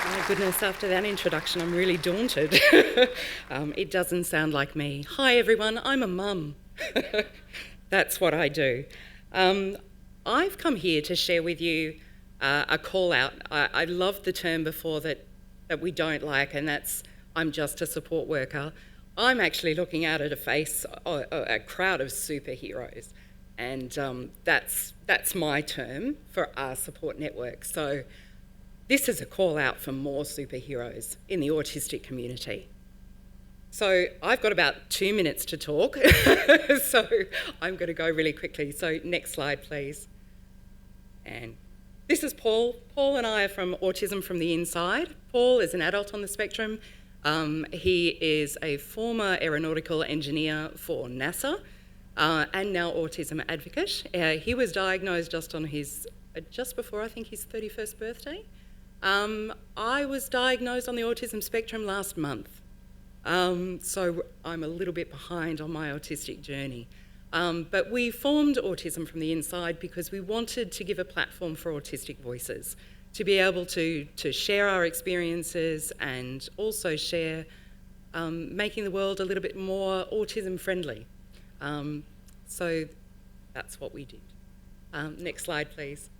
My goodness, after that introduction, I'm really daunted. It doesn't sound like me. Hi everyone, I'm a mum. That's what I do. I've come here to share with you a call out. I loved the term before that we don't like, and that's I'm just a support worker. I'm actually looking out at a crowd of superheroes, and that's my term for our support network. So this is a call out for more superheroes in the autistic community. So I've got about 2 minutes to talk, so I'm going to go really quickly. So next slide, please. And this is Paul. Paul and I are from Autism from the Inside. Paul is an adult on the spectrum. He is a former aeronautical engineer for NASA and now autism advocate. He was diagnosed just before I think his 31st birthday. I was diagnosed on the autism spectrum last month, so I'm a little bit behind on my autistic journey. But we formed Autism from the Inside because we wanted to give a platform for autistic voices, to be able to share our experiences and also share making the world a little bit more autism friendly. So that's what we did. Next slide, please.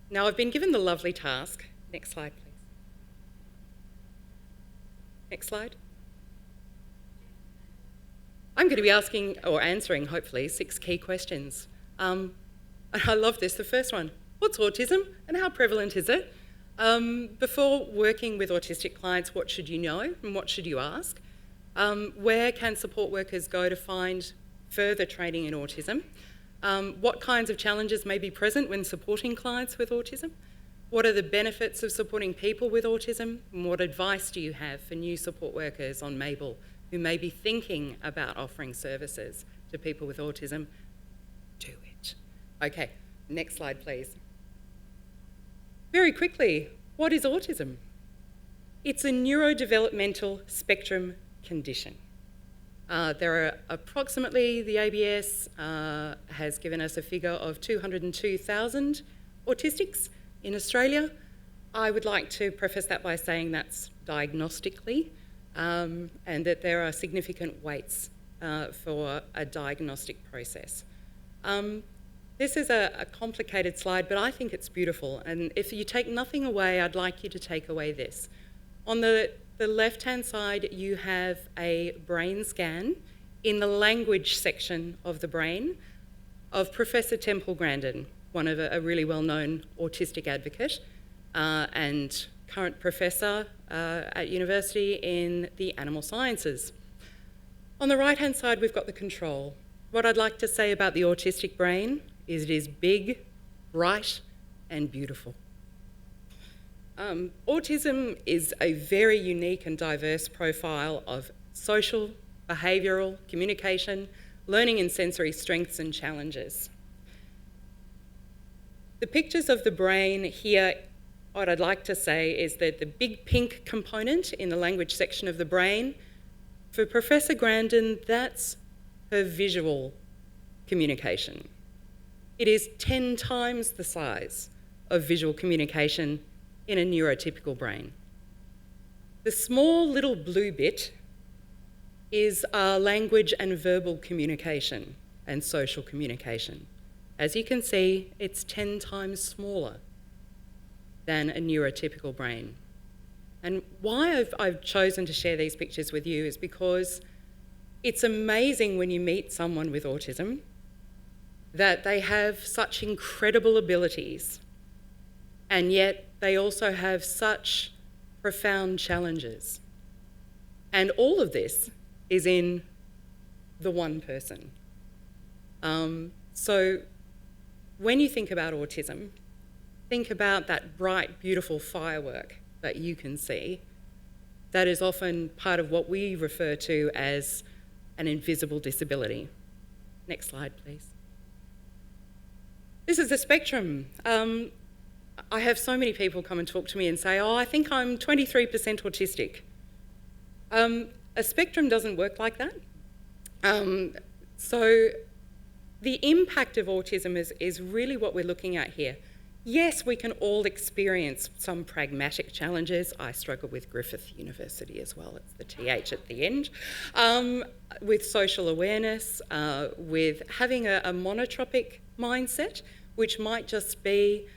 Now I've been given the lovely task. Next slide, please. Next slide. I'm going to be asking or answering, hopefully, 6 key questions. And I love this. The first one, what's autism and how prevalent is it? Before working with autistic clients, what should you know and what should you ask? Where can support workers go to find further training in autism? What kinds of challenges may be present when supporting clients with autism? What are the benefits of supporting people with autism? And what advice do you have for new support workers on Mabel who may be thinking about offering services to people with autism? Do it. Okay, next slide, please. Very quickly, what is autism? It's a neurodevelopmental spectrum condition. There are approximately, the ABS has given us a figure of 202,000 autistics in Australia. I would like to preface that by saying that's diagnostically, and that there are significant waits for a diagnostic process. This is a complicated slide, but I think it's beautiful. And if you take nothing away, I'd like you to take away this. On the left-hand side, you have a brain scan in the language section of the brain of Professor Temple Grandin, one of a really well-known autistic advocate and current professor at university in the animal sciences. On the right-hand side, we've got the control. What I'd like to say about the autistic brain is it is big, bright, and beautiful. Autism is a very unique and diverse profile of social, behavioural, communication, learning and sensory strengths and challenges. The pictures of the brain here, what I'd like to say is that the big pink component in the language section of the brain, for Professor Grandin, that's her visual communication. It is 10 times the size of visual communication in a neurotypical brain. The small little blue bit is our language and verbal communication and social communication. As you can see, it's 10 times smaller than a neurotypical brain. And why I've chosen to share these pictures with you is because it's amazing when you meet someone with autism that they have such incredible abilities, and yet they also have such profound challenges. And all of this is in the one person. So when you think about autism, think about that bright, beautiful firework that you can see. That is often part of what we refer to as an invisible disability. Next slide, please. This is the spectrum. I have so many people come and talk to me and say, oh, I think I'm 23% autistic. A spectrum doesn't work like that. So the impact of autism is really what we're looking at here. Yes, we can all experience some pragmatic challenges. I struggle with Griffith University as well, it's the TH at the end. With social awareness, with having a monotropic mindset, which might just be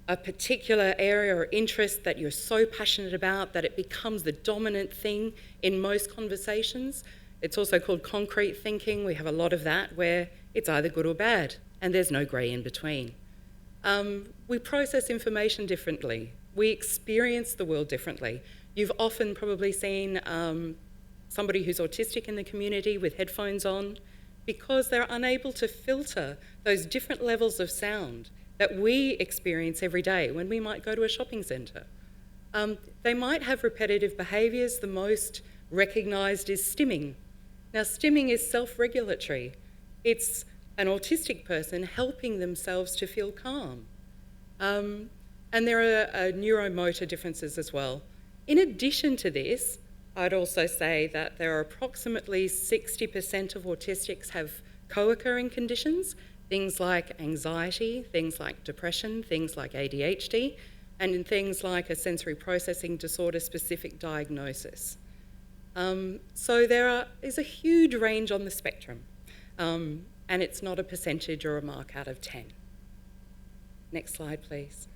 a particular area or interest that you're so passionate about that it becomes the dominant thing in most conversations. It's also called concrete thinking. We have a lot of that where it's either good or bad and there's no grey in between. We process information differently. We experience the world differently. You've often probably seen somebody who's autistic in the community with headphones on because they're unable to filter those different levels of sound that we experience every day when we might go to a shopping centre. They might have repetitive behaviours. The most recognised is stimming. Now, stimming is self-regulatory. It's an autistic person helping themselves to feel calm. And there are neuromotor differences as well. In addition to this, I'd also say that there are approximately 60% of autistics have co-occurring conditions, things like anxiety, things like depression, things like ADHD, and in things like a sensory processing disorder specific diagnosis. So there is a huge range on the spectrum, and it's not a percentage or a mark out of 10. Next slide, please.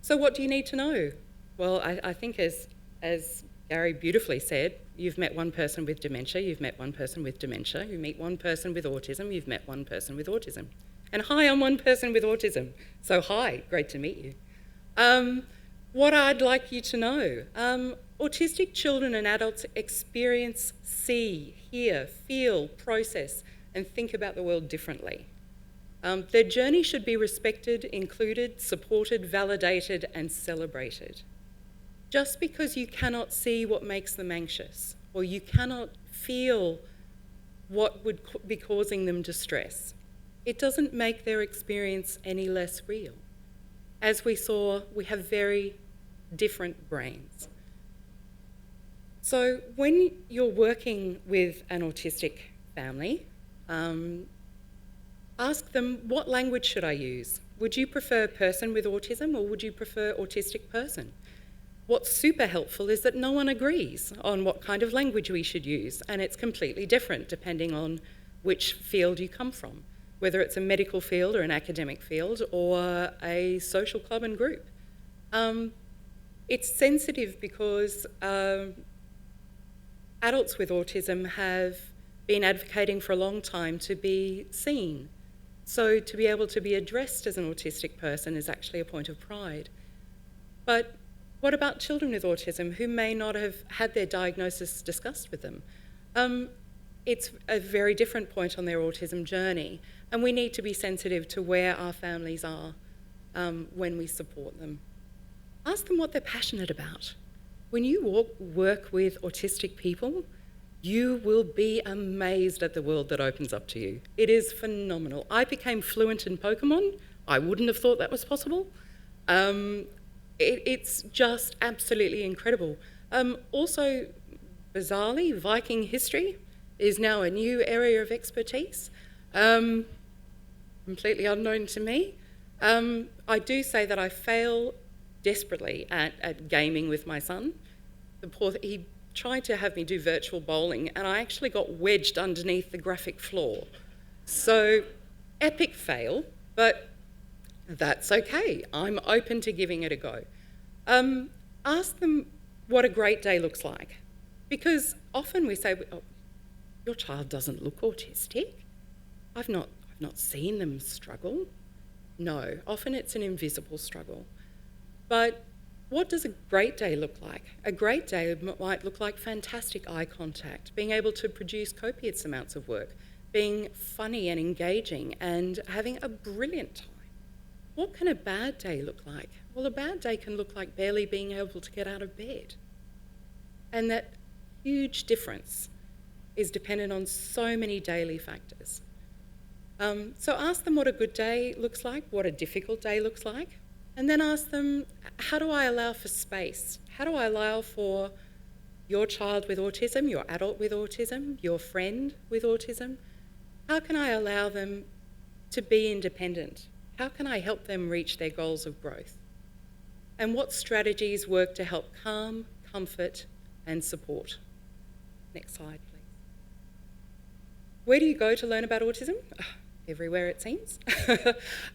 So what do you need to know? Well, I think as Gary beautifully said, you've met one person with dementia, you've met one person with dementia, you meet one person with autism, you've met one person with autism. And hi, I'm one person with autism. So hi, great to meet you. What I'd like you to know, autistic children and adults experience, see, hear, feel, process, and think about the world differently. Their journey should be respected, included, supported, validated, and celebrated. Just because you cannot see what makes them anxious, or you cannot feel what would be causing them distress, it doesn't make their experience any less real. As we saw, we have very different brains. So when you're working with an autistic family, ask them, what language should I use? Would you prefer person with autism or would you prefer autistic person? What's super helpful is that no one agrees on what kind of language we should use, and it's completely different depending on which field you come from, whether it's a medical field or an academic field or a social club and group. It's sensitive because adults with autism have been advocating for a long time to be seen. So to be able to be addressed as an autistic person is actually a point of pride. But what about children with autism who may not have had their diagnosis discussed with them? It's a very different point on their autism journey, and we need to be sensitive to where our families are when we support them. Ask them what they're passionate about. When you work with autistic people, you will be amazed at the world that opens up to you. It is phenomenal. I became fluent in Pokemon. I wouldn't have thought that was possible. It's just absolutely incredible. Also, bizarrely, Viking history is now a new area of expertise, completely unknown to me. I do say that I fail desperately at gaming with my son. He tried to have me do virtual bowling and I actually got wedged underneath the graphic floor. So, epic fail, but that's okay. I'm open to giving it a go. Ask them what a great day looks like. Because often we say, oh, your child doesn't look autistic. I've not seen them struggle. No, often it's an invisible struggle. But what does a great day look like? A great day might look like fantastic eye contact, being able to produce copious amounts of work, being funny and engaging and having a brilliant time. What can a bad day look like? Well, a bad day can look like barely being able to get out of bed. And that huge difference is dependent on so many daily factors. So ask them what a good day looks like, what a difficult day looks like, and then ask them, how do I allow for space? How do I allow for your child with autism, your adult with autism, your friend with autism? How can I allow them to be independent? How can I help them reach their goals of growth? And what strategies work to help calm, comfort, and support? Next slide, please. Where do you go to learn about autism? Everywhere, it seems.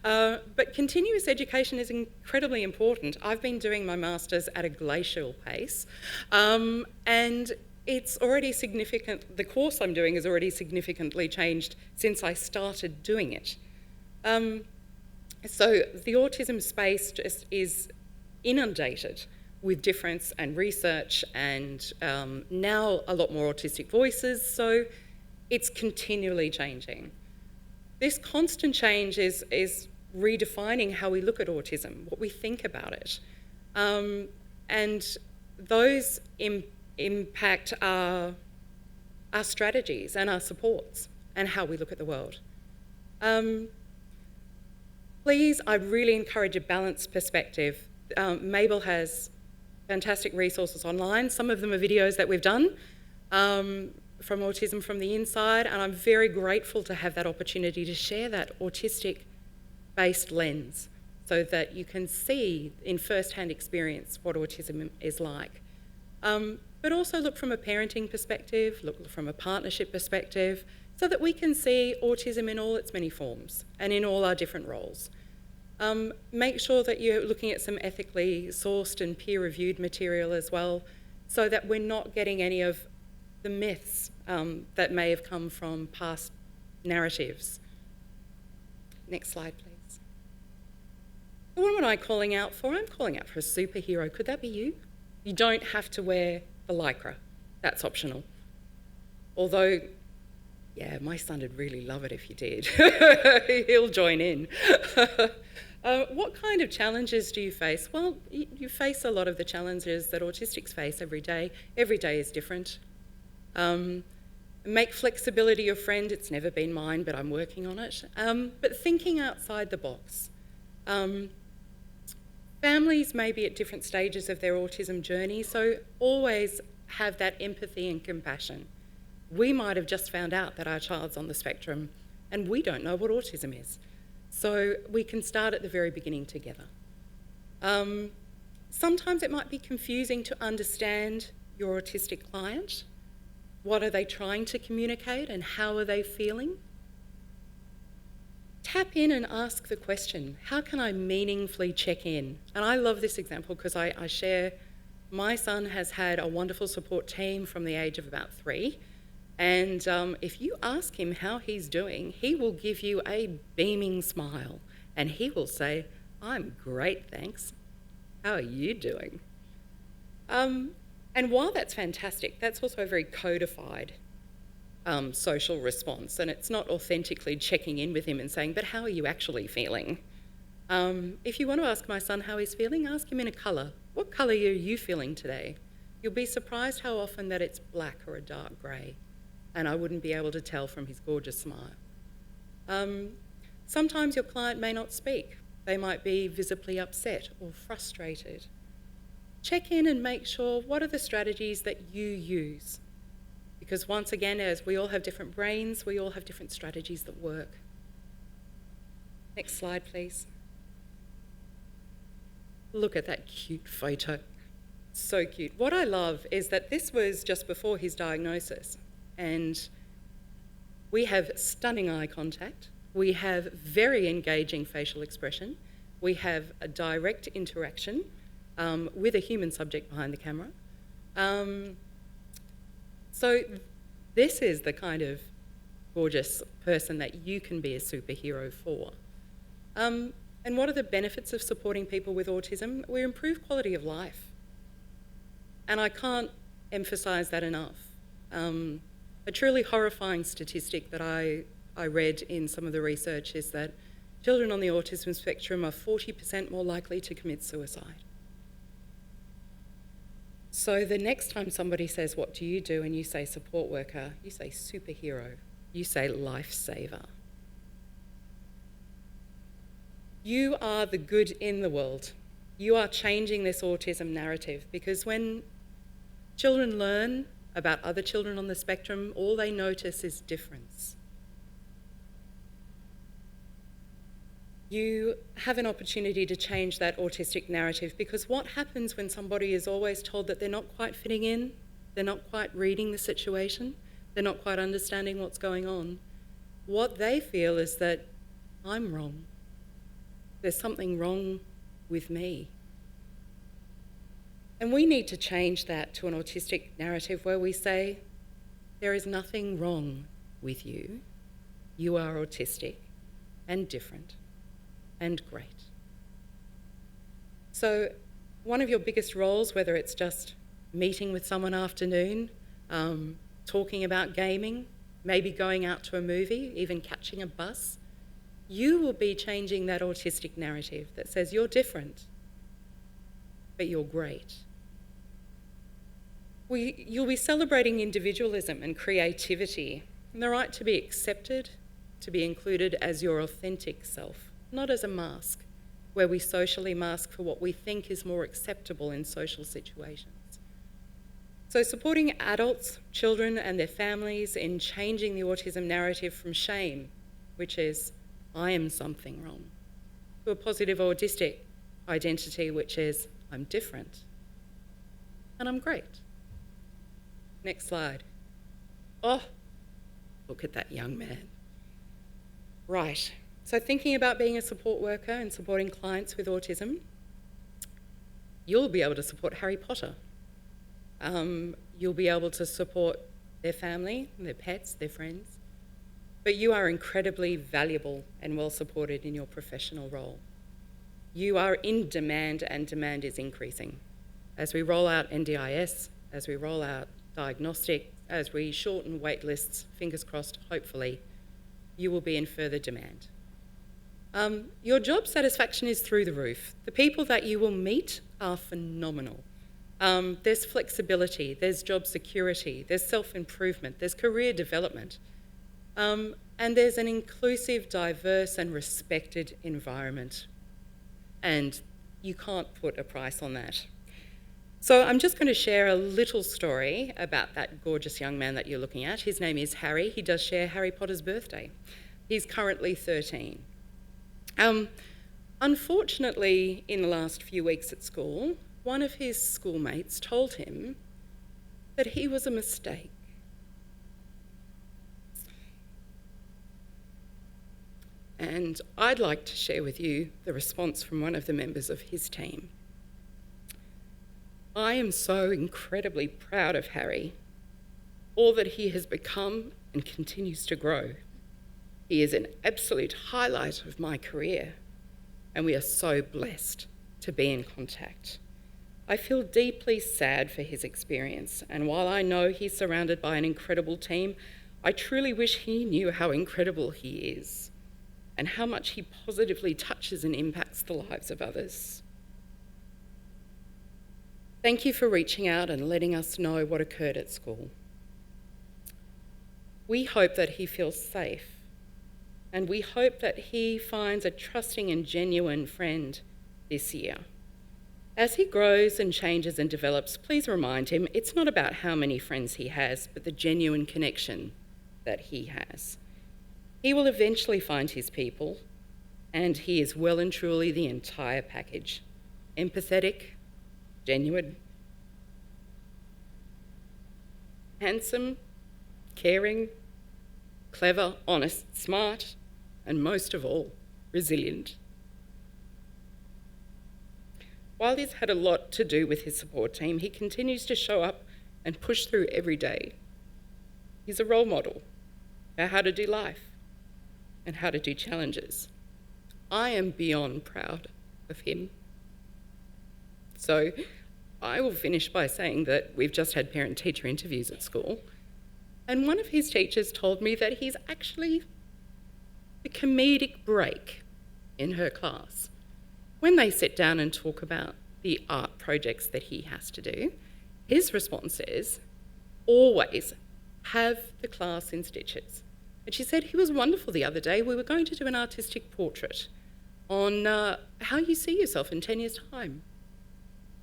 But continuous education is incredibly important. I've been doing my master's at a glacial pace, and it's already significant. The course I'm doing has already significantly changed since I started doing it. So the autism space just is inundated with difference and research, and now a lot more autistic voices, so it's continually changing. This constant change is redefining how we look at autism, what we think about it. And those impact our strategies and our supports and how we look at the world. Please, I really encourage a balanced perspective. Mabel has fantastic resources online. Some of them are videos that we've done from Autism from the Inside, and I'm very grateful to have that opportunity to share that autistic-based lens so that you can see in first-hand experience what autism is like. But also look from a parenting perspective, look from a partnership perspective, so that we can see autism in all its many forms and in all our different roles. Make sure that you're looking at some ethically sourced and peer-reviewed material as well, so that we're not getting any of the myths that may have come from past narratives. Next slide, please. What am I calling out for? I'm calling out for a superhero. Could that be you? You don't have to wear the lycra. That's optional. Although, yeah, my son would really love it if you did. He'll join in. What kind of challenges do you face? Well, you face a lot of the challenges that autistics face every day. Every day is different. Make flexibility your friend. It's never been mine, but I'm working on it. But thinking outside the box. Families may be at different stages of their autism journey, so always have that empathy and compassion. We might have just found out that our child's on the spectrum and we don't know what autism is. So we can start at the very beginning together. Sometimes it might be confusing to understand your autistic client. What are they trying to communicate and how are they feeling? Tap in and ask the question, how can I meaningfully check in? And I love this example because I share, my son has had a wonderful support team from the age of about 3. And if you ask him how he's doing, he will give you a beaming smile and he will say, I'm great, thanks. How are you doing? And while that's fantastic, that's also a very codified social response, and it's not authentically checking in with him and saying, but how are you actually feeling? If you want to ask my son how he's feeling, ask him in a colour. What colour are you feeling today? You'll be surprised how often that it's black or a dark grey, and I wouldn't be able to tell from his gorgeous smile. Sometimes your client may not speak. They might be visibly upset or frustrated. Check in and make sure, what are the strategies that you use? Because once again, as we all have different brains, we all have different strategies that work. Next slide, please. Look at that cute photo. So cute. What I love is that this was just before his diagnosis, and we have stunning eye contact. We have very engaging facial expression. We have a direct interaction with a human subject behind the camera. So this is the kind of gorgeous person that you can be a superhero for. And what are the benefits of supporting people with autism? We improve quality of life. And I can't emphasise that enough. A truly horrifying statistic that I read in some of the research is that children on the autism spectrum are 40% more likely to commit suicide. So the next time somebody says, what do you do? And you say support worker, you say superhero, you say lifesaver. You are the good in the world. You are changing this autism narrative, because when children learn about other children on the spectrum, all they notice is difference. you have an opportunity to change that autistic narrative, because what happens when somebody is always told that they're not quite fitting in, they're not quite reading the situation, they're not quite understanding what's going on, what they feel is that I'm wrong. There's something wrong with me. And we need to change that to an autistic narrative where we say, there is nothing wrong with you. You are autistic and different and great. So one of your biggest roles, whether it's just meeting with someone afternoon, talking about gaming, maybe going out to a movie, even catching a bus, you will be changing that autistic narrative that says you're different, but you're great. You'll be celebrating individualism and creativity and the right to be accepted, to be included as your authentic self, not as a mask, where we socially mask for what we think is more acceptable in social situations. So supporting adults, children and their families in changing the autism narrative from shame, which is, I am something wrong, to a positive autistic identity, which is, I'm different and I'm great. Next slide. Oh, look at that young man. Right, so thinking about being a support worker and supporting clients with autism, you'll be able to support Harry Potter. You'll be able to support their family, their pets, their friends, but you are incredibly valuable and well supported in your professional role. You are in demand, and demand is increasing. As we roll out NDIS, as we roll out diagnostic, as we shorten wait lists, fingers crossed, hopefully, you will be in further demand. Your job satisfaction is through the roof. The people that you will meet are phenomenal. There's flexibility, there's job security, there's self-improvement, there's career development, and there's an inclusive, diverse and respected environment. And you can't put a price on that. So I'm just going to share a little story about that gorgeous young man that you're looking at. His name is Harry. He does share Harry Potter's birthday. He's currently 13. Unfortunately, in the last few weeks at school, one of his schoolmates told him that he was a mistake. And I'd like to share with you the response from one of the members of his team. I am so incredibly proud of Harry, all that he has become and continues to grow. He is an absolute highlight of my career, and we are so blessed to be in contact. I feel deeply sad for his experience, and while I know he's surrounded by an incredible team, I truly wish he knew how incredible he is and how much he positively touches and impacts the lives of others. Thank you for reaching out and letting us know what occurred at school. We hope that he feels safe, and we hope that he finds a trusting and genuine friend this year. As he grows and changes and develops, please remind him it's not about how many friends he has, but the genuine connection that he has. He will eventually find his people, and he is well and truly the entire package. Empathetic, genuine, handsome, caring, clever, honest, smart, and most of all, resilient. While he's had a lot to do with his support team, he continues to show up and push through every day. He's a role model for how to do life and how to do challenges. I am beyond proud of him. So I will finish by saying that we've just had parent-teacher interviews at school, and one of his teachers told me that he's actually the comedic break in her class. When they sit down and talk about the art projects that he has to do, his response is, always have the class in stitches. And she said he was wonderful the other day. We were going to do an artistic portrait on how you see yourself in 10 years' time.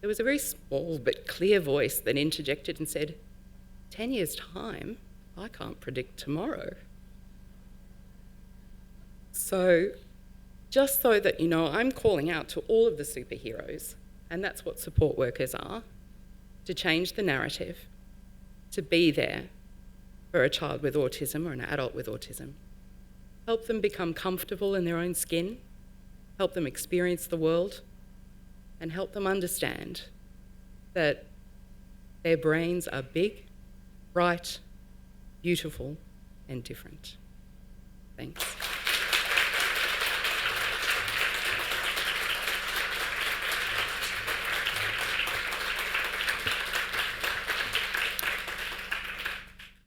There was a very small but clear voice that interjected and said, 10 years' time? I can't predict tomorrow. So just so that you know, I'm calling out to all of the superheroes, and that's what support workers are, to change the narrative, to be there for a child with autism or an adult with autism. Help them become comfortable in their own skin, help them experience the world, and help them understand that their brains are big, bright, beautiful, and different. Thanks.